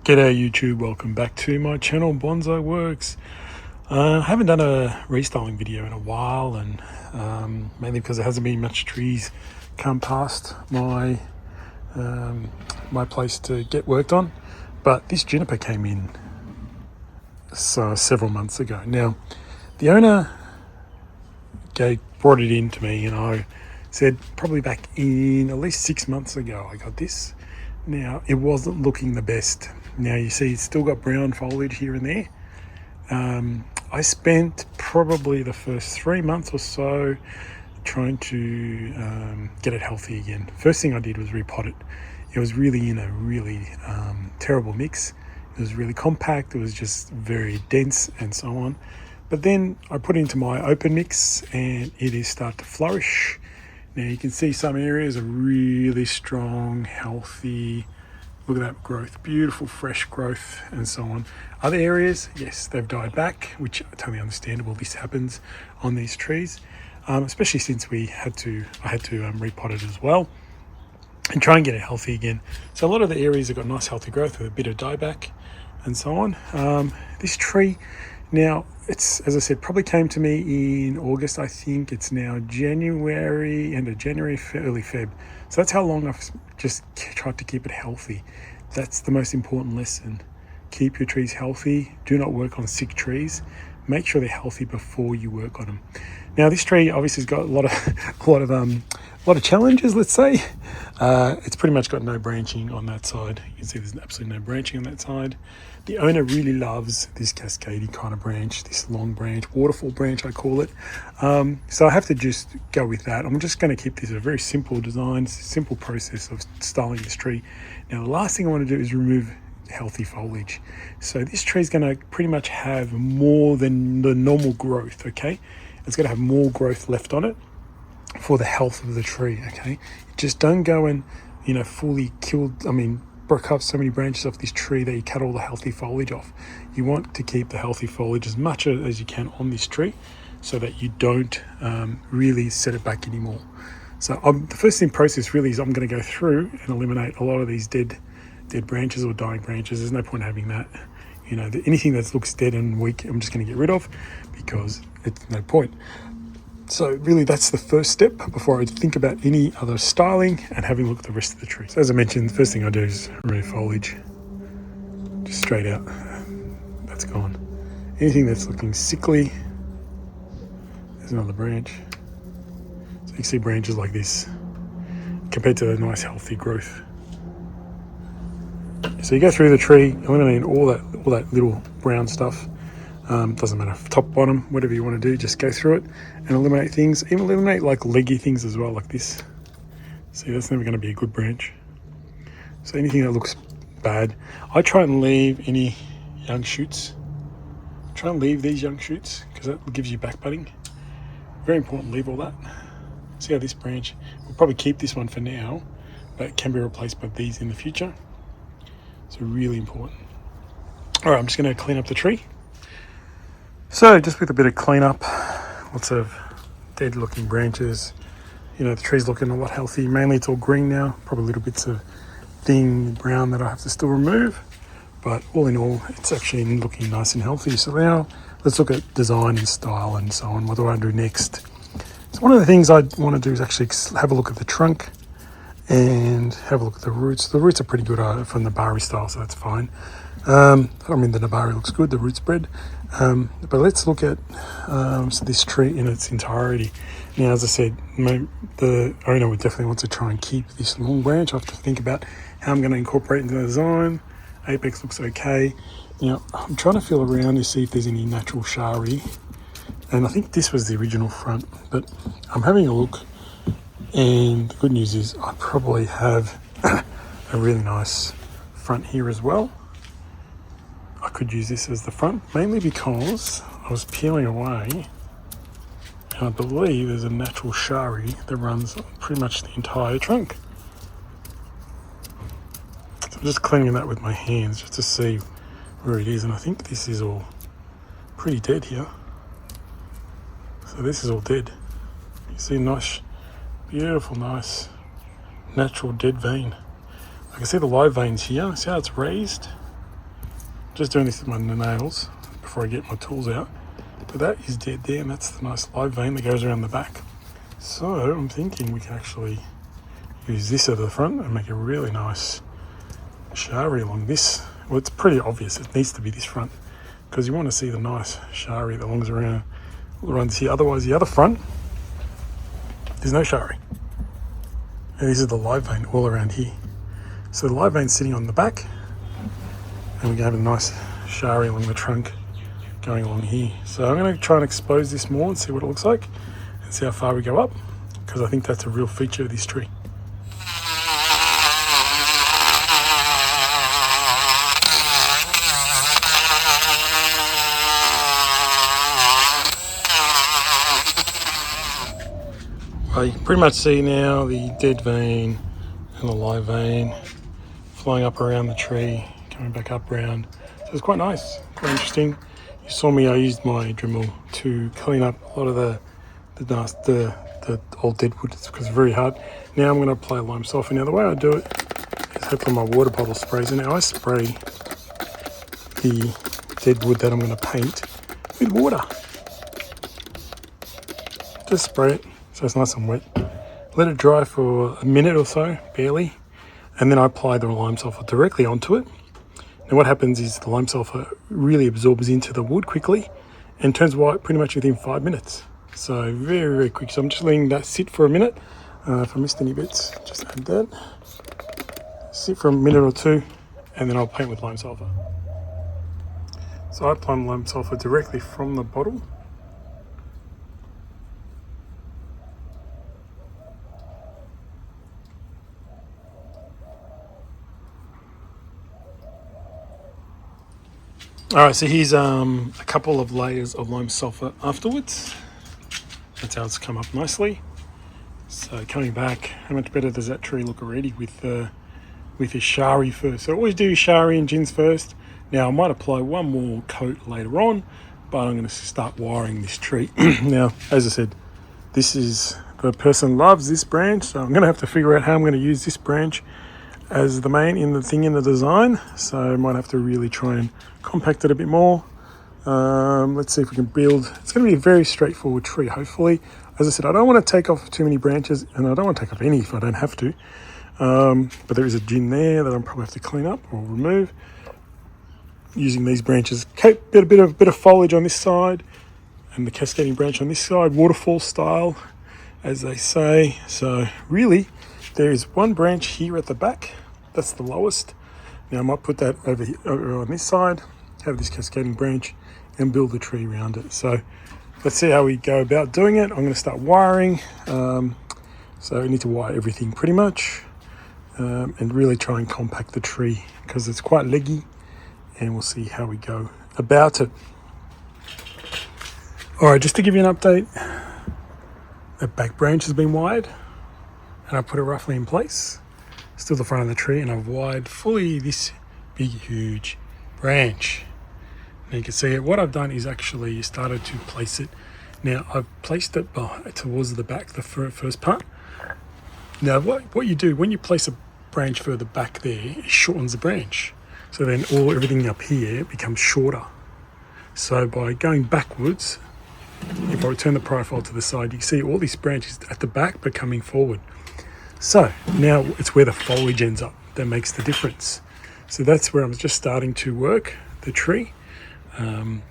G'day YouTube, welcome back to my channel Bonsai Works. I haven't done a restyling video in a while, and mainly because there hasn't been much trees come past my my place to get worked on. But this juniper came in several months ago. Now the owner brought it in to me, and I said probably back in at least 6 months ago I got this. Now it wasn't looking the best. Now you see it's still got brown foliage here and there. I spent probably the first 3 months or so trying to get it healthy again. First thing I did was repot it. It was really in a really terrible mix. It was really compact, it was just very dense and so on. But then I put it into my open mix and it is starting to flourish. Now you can see some areas are really strong, healthy. Look at that growth, beautiful fresh growth and so on. Other areas, yes, they've died back, which are totally understandable. This happens on these trees, especially since I had to repot it as well and try and get it healthy again. So a lot of the areas have got nice healthy growth with a bit of dieback and so on. This tree now, it's, as I said, probably came to me in August. I think it's now January, end of January, early Feb. So that's how long I've just tried to keep it healthy. That's the most important lesson. Keep your trees healthy. Do not work on sick trees. Make sure they're healthy before you work on them. Now this tree obviously has got a lot of challenges, let's say. It's pretty much got no branching on that side. You can see there's absolutely no branching on that side. The owner really loves this cascading kind of branch, this long branch, waterfall branch I call it. So I have to just go with that. I'm just going to keep this a very simple design, simple process of styling this tree. Now the last thing I want to do is remove healthy foliage. So this tree is going to pretty much have more than the normal growth, okay? It's going to have more growth left on it for the health of the tree, okay? Just don't go and, fully broke up so many branches off this tree that you cut all the healthy foliage off. You want to keep the healthy foliage as much as you can on this tree so that you don't really set it back anymore. So the first thing process really is I'm going to go through and eliminate a lot of these dead branches or dying branches. There's no point having that. Anything that looks dead and weak, I'm just going to get rid of because it's no point. So really that's the first step before I think about any other styling and having a look at the rest of the tree. So as I mentioned, the first thing I do is remove foliage. Just straight out. That's gone. Anything that's looking sickly, there's another branch. So you can see branches like this compared to the nice healthy growth. So you go through the tree, eliminating all that little brown stuff. Doesn't matter, top, bottom, whatever you want to do, just go through it and eliminate things. Even eliminate like leggy things as well, like this. See, that's never going to be a good branch. So anything that looks bad, I try and leave any young shoots. Try and leave these young shoots because that gives you back budding. Very important, leave all that. See how this branch, we'll probably keep this one for now, but it can be replaced by these in the future. So really important. All right, I'm just going to clean up the tree. So just with a bit of cleanup, lots of dead looking branches. The tree's looking a lot healthy. Mainly it's all green now, probably little bits of thin brown that I have to still remove. But all in all, it's actually looking nice and healthy. So now let's look at design and style and so on. What do I do next? So one of the things I want to do is actually have a look at the trunk and have a look at the roots. The roots are pretty good from the Nabari style, so that's fine. The Nabari looks good, the root spread. But let's look at this tree in its entirety. Now, as I said, the owner would definitely want to try and keep this long branch. I have to think about how I'm going to incorporate it into the design. Apex looks okay. Now, I'm trying to feel around to see if there's any natural shari. And I think this was the original front, but I'm having a look. And the good news is I probably have a really nice front here as well. I could use this as the front, mainly because I was peeling away and I believe there's a natural shari that runs pretty much the entire trunk. So I'm just cleaning that with my hands just to see where it is, and I think this is all pretty dead here. So this is all dead. You see nice, beautiful, nice, natural dead vein. I can see the live veins here. See how it's raised? Just doing this with my nails before I get my tools out. But that is dead there, and that's the nice live vein that goes around the back. So I'm thinking we can actually use this at the front and make a really nice shari along this. Well, it's pretty obvious it needs to be this front because you want to see the nice shari that longs around, runs here. Otherwise, the other front, there's no shari. And this is the live vein all around here. So the live vein's sitting on the back, and we can have a nice shari along the trunk going along here. So I'm going to try and expose this more and see what it looks like and see how far we go up, because I think that's a real feature of this tree. Well, you can pretty much see now the dead vein and the live vein flowing up around the tree, coming back up round. So it's quite nice, quite interesting. You saw me, I used my Dremel to clean up a lot of the old deadwood because it's very hard. Now I'm going to apply lime sulfur. Now the way I do it is hopefully my water bottle sprays. And now I spray the deadwood that I'm going to paint with water. Just spray it so it's nice and wet. Let it dry for a minute or so, barely. And then I apply the lime sulfur directly onto it. And what happens is the lime sulfur really absorbs into the wood quickly and turns white pretty much within 5 minutes. So very, very quick. So I'm just letting that sit for a minute. If I missed any bits, just add that. Sit for a minute or two, and then I'll paint with lime sulfur. So I apply lime sulfur directly from the bottle. Alright, so here's a couple of layers of lime sulfur afterwards. That's how it's come up nicely. So coming back, how much better does that tree look already with his shari first? So I always do shari and gins first. Now I might apply one more coat later on, but I'm going to start wiring this tree. Now, as I said, this is, the person loves this branch, so I'm going to have to figure out how I'm going to use this branch as the main in the design. So I might have to really try and compact it a bit more. Let's see if we can build. It's going to be a very straightforward tree, hopefully. As I said, I don't want to take off too many branches, and I don't want to take off any if I don't have to. But there is a gin there that I'll probably have to clean up or remove. Using these branches, a bit of foliage on this side, and the cascading branch on this side, waterfall style, as they say. So really, there is one branch here at the back. That's the lowest. Now I might put that over here, over on this side, have this cascading branch, and build the tree around it. So let's see how we go about doing it. I'm going to start wiring. So I need to wire everything pretty much, and really try and compact the tree because it's quite leggy, and we'll see how we go about it. All right, just to give you an update, that back branch has been wired, and I put it roughly in place. Still the front of the tree, and I've wired fully this big, huge branch. Now you can see it. What I've done is actually started to place it. Now I've placed it towards the back, the first part. Now what you do when you place a branch further back there, it shortens the branch. So then everything up here becomes shorter. So by going backwards, if I turn the profile to the side, you can see all these branches at the back but coming forward. So now it's where the foliage ends up that makes the difference. So that's where I'm just starting to work the tree.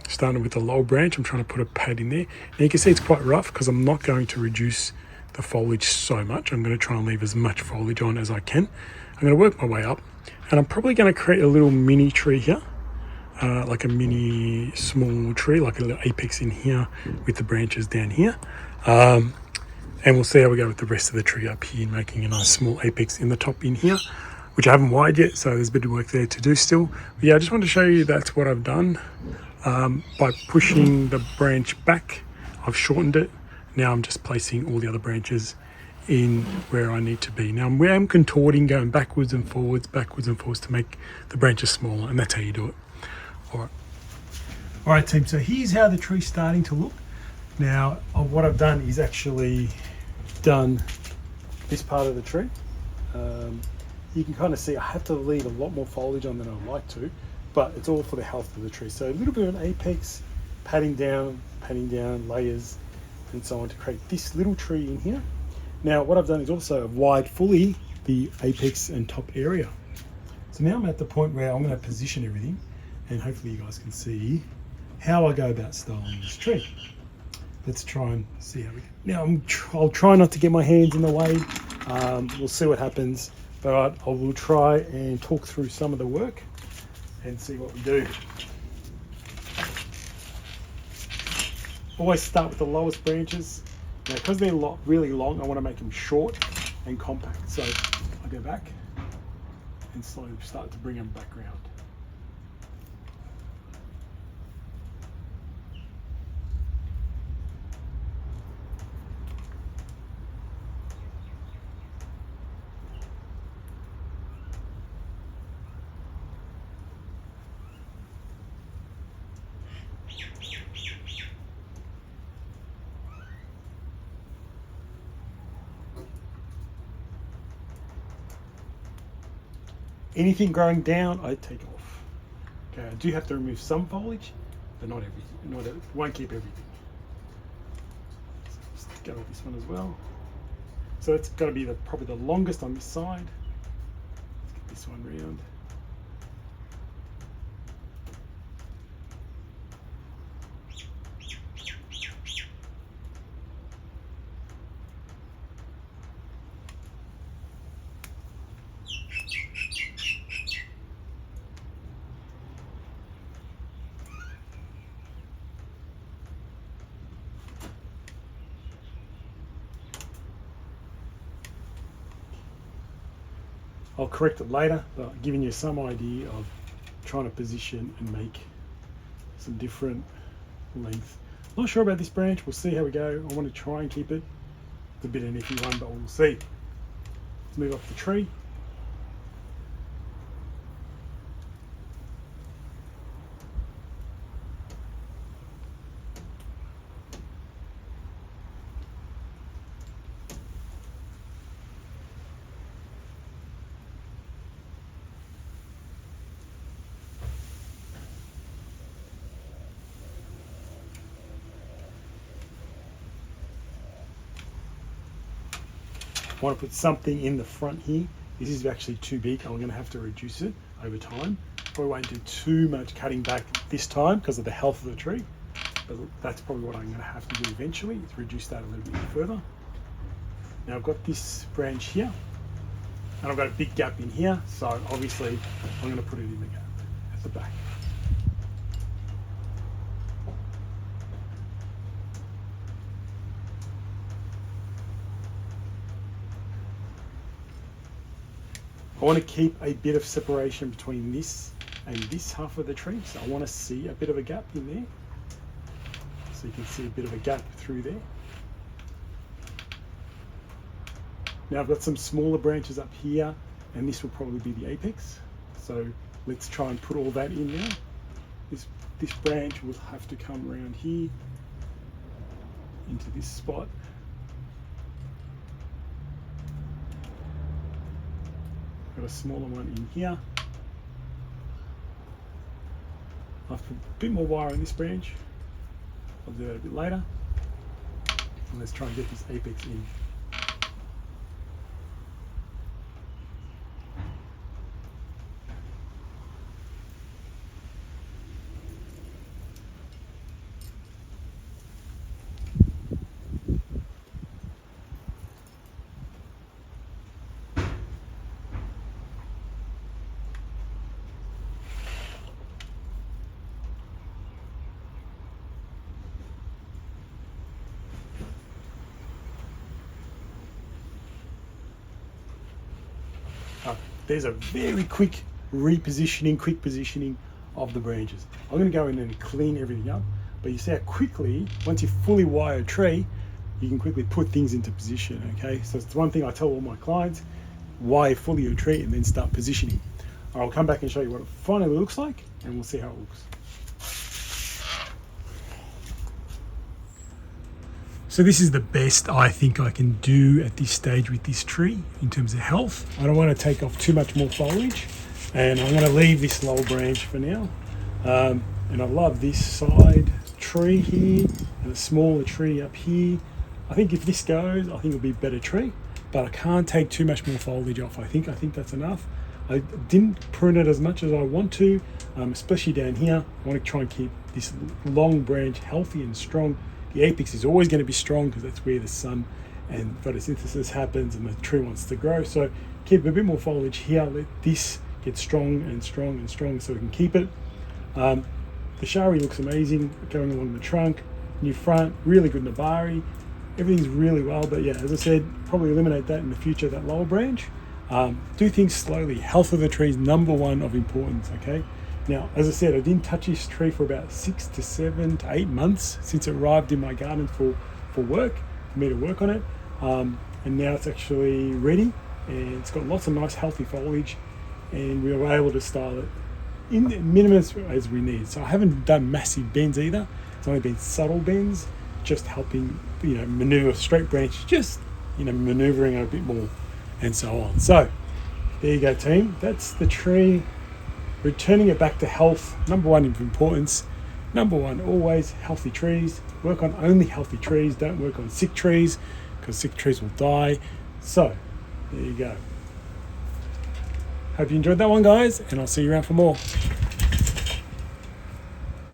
Starting with the lower branch, I'm trying to put a pad in there. Now you can see it's quite rough because I'm not going to reduce the foliage so much. I'm going to try and leave as much foliage on as I can. I'm going to work my way up, and I'm probably going to create a little mini tree here, like a mini small tree, like a little apex in here with the branches down here. And we'll see how we go with the rest of the tree up here, making a nice small apex in the top in here, which I haven't wired yet, so there's a bit of work there to do still. But yeah, I just wanted to show you that's what I've done. By pushing the branch back, I've shortened it. Now I'm just placing all the other branches in where I need to be. Now I'm contorting, going backwards and forwards to make the branches smaller, and that's how you do it. All right, team, so here's how the tree's starting to look. Now, what I've done is actually done this part of the tree. You can kind of see I have to leave a lot more foliage on than I'd like to, but it's all for the health of the tree. So a little bit of an apex, patting down layers and so on to create this little tree in here. Now what I've done is also wide fully the apex and top area. So now I'm at the point where I'm going to position everything, and hopefully you guys can see how I go about styling this tree. Let's try and see how we go. Now I'll try not to get my hands in the way. We'll see what happens, but I will try and talk through some of the work and see what we do. Always start with the lowest branches. Now because they're really long, I want to make them short and compact. So I go back and slowly start to bring them back around. Anything growing down, I take off. Okay, I do have to remove some foliage, but not everything. Won't keep everything. So just go with this one as well. So it's got to be probably the longest on this side. Let's get this one round. I'll correct it later, but giving you some idea of trying to position and make some different length. Not sure about this branch, we'll see how we go. I want to try and keep it. It's a bit of an iffy one, but we'll see. Let's move off the tree. I want to put something in the front here. This is actually too big. I'm going to have to reduce it over time. Probably won't do too much cutting back this time because of the health of the tree. But that's probably what I'm going to have to do eventually, is reduce that a little bit further. Now I've got this branch here, and I've got a big gap in here. So obviously I'm going to put it in the gap at the back. I want to keep a bit of separation between this and this half of the tree. So I want to see a bit of a gap in there. So you can see a bit of a gap through there. Now I've got some smaller branches up here, and this will probably be the apex. So let's try and put all that in now. This branch will have to come around here into this spot. Got a smaller one in here. I've put a bit more wire on this branch. I'll do that a bit later. And let's try and get this apex in. There's a very quick positioning of the branches. I'm going to go in and clean everything up, but you see how quickly, once you fully wire a tree, you can quickly put things into position, okay? So it's one thing I tell all my clients, wire fully your tree and then start positioning. I'll come back and show you what it finally looks like, and we'll see how it looks. So this is the best I think I can do at this stage with this tree in terms of health. I don't want to take off too much more foliage. And I'm going to leave this lower branch for now. And I love this side tree here and a smaller tree up here. I think if this goes, I think it'll be a better tree, but I can't take too much more foliage off. I think that's enough. I didn't prune it as much as I want to, especially down here. I want to try and keep this long branch healthy and strong. The apex is always going to be strong because that's where the sun and photosynthesis happens and the tree wants to grow. So keep a bit more foliage here. Let this get strong and strong and strong so we can keep it. The shari looks amazing going along the trunk. New front, really good nabari. Everything's really well, but yeah, as I said, probably eliminate that in the future, that lower branch. Do things slowly. Health of the tree is number one of importance, okay? Now, as I said, I didn't touch this tree for about 6 to 7 to 8 months since it arrived in my garden for work, for me to work on it. And now it's actually ready, and it's got lots of nice healthy foliage, and we were able to style it in the minimum as we need. So I haven't done massive bends either. It's only been subtle bends, just helping, maneuver straight branch, just, maneuvering it a bit more and so on. So there you go, team. That's the tree. Returning it back to health, number one of importance. Number one, always healthy trees. Work on only healthy trees. Don't work on sick trees because sick trees will die. So there you go. Hope you enjoyed that one, guys, and I'll see you around for more.